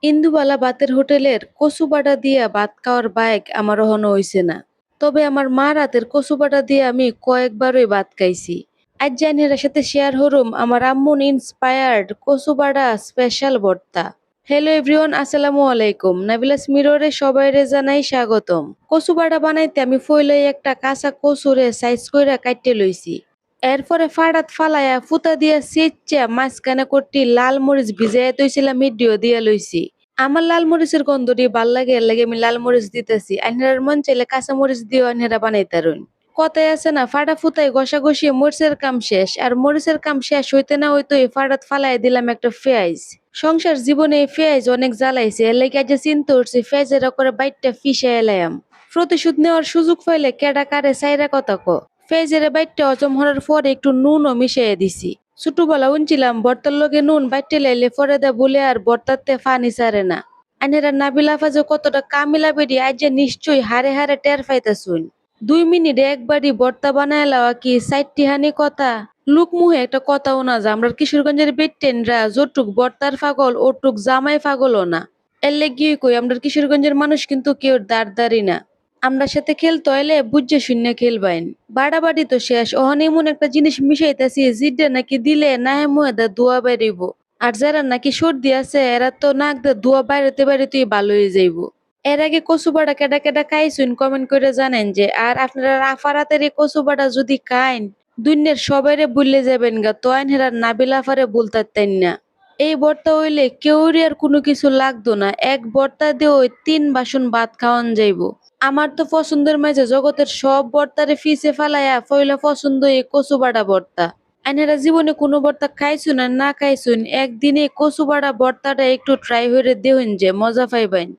ইন্দুবালা ভাতের হোটেলের কচু বাটা দিয়া ভাত খাওয়ার বাইক আমার অহনো হইছে না। তবে আমার মা রাতের কচু বাটা দিয়ে আমি কয়েকবারই ভাত খাইছি। আজ জানিয়ার সাথে শেয়ার হরুম আমার আম্মুন ইন্সপায়ার্ড কচু বাটা স্পেশাল ভর্তা। হ্যালো এভরিওয়ান, আসসালামু আলাইকুম। নাবিলাস মিররে সবাইরে জানাই স্বাগতম। কচু বাটা বানাইতে আমি ফইলাই একটা কাঁচা কচুরে সাইজ কইরা কাইটে লইছি। এরপরে ফাড়াত ফালাইয়া ফুতা দিয়া সেচ্চা মাঝখানে করটি লাল মরিচ ভিজাইয়া তৈছিলাম ভিডিও দিয়া লইছি। আমার লাল মরিচের গন্ধটি ভাল লাগে, এর লাগে আমি লাল মরিচ দিতেছি। আইনার মন চাইলে কাঁচা মরিচ দিয়েও আইনারা বানাইতারুন। কথায় আছে না, ফাটা ফুতায় ঘষা ঘষিয়ে মরিচের কাম শেষ। আর মরিচের কাম শেষ হইতে না হইতোই ফাটাত ফালাই দিলাম একটা পেঁয়াজ। সংসার জীবনে এই পেঁয়াজ অনেক জ্বালাইছে, এর লাগে আজ চিন্তা করছি পেঁয়াজের করে বাইটটা ফিসে এলাম। প্রতিশোধ নেওয়ার সুযোগ পাইলে কেডা কারে সাইরা কথা ক। পেঁয়াজের বাইটটা হজম হওয়ার পরে একটু নুনও মিশিয়ে দিছি। ছোটবেলা উনছিলাম ভর্তার লগে নুন বাইটে লাইলে পরে দা বলে আর ভর্তাতে ফানি সারে না। আইনেরা নাবিলা ফাজে কতটা কামিলা বেডি আজ যে নিশ্চয়ই হারে হারে টের পাইতাছুন। 2 মিনিটে একবারই ভর্তা বানায় লওয়া কি সাইটটি হানি কথা। লোকমুহে একটা কথাও না যে আমরা কিশোরগঞ্জের বেটেনরা যটুক ভর্তার পাগল ওটুক জামাই পাগলও না। এর লেগিয়ে কই আমরা কিশোরগঞ্জের মানুষ কিন্তু কেউ দাঁড় না। আমরা সাথে খেলতে হইলে বুঝে শূন্য খেলবাইন। বাড়াবাড়ি তো শেষ, অহন এমন একটা জিনিস মিশাইতেছি জিডে নাকি দিলে না মুহেদা দোয়া বাইরিব। আর যারা নাকি সর্দি আছে এরা তো নাক দা দোয়া বাইরেতে বাইরেতেই ভালো হয়ে যাইব। এর আগে কচু বাটা কেডা কেডা খাইছুন কমেন্ট করে জানেন যে। আর আপনারা আফারাতের এই কচু বাটা যদি খাইন দুনিয়ার সবাইরে ভুলে যাবেন গা, তো আইন হেরার নাবিল আফারে বলতেন না। এই ভর্তা হইলে কেউরি আর কোনো কিছু লাগতো না, এক ভর্তা দিয়ে ওই 3 বাসন ভাত খাওয়ান যাইব। আমার তো পছন্দের মাঝে জগতের সব ভর্তারে ফিসে ফালাইয়া ফইলা পছন্দ এই কচু বাটা ভর্তা। আইনারা জীবনে কোনো ভর্তা খাইছুন আর না খাইছুন, একদিনে কচু বাটা ভর্তাটা একটু ট্রাই হইরে দেহুন যে মজা পাইবেন।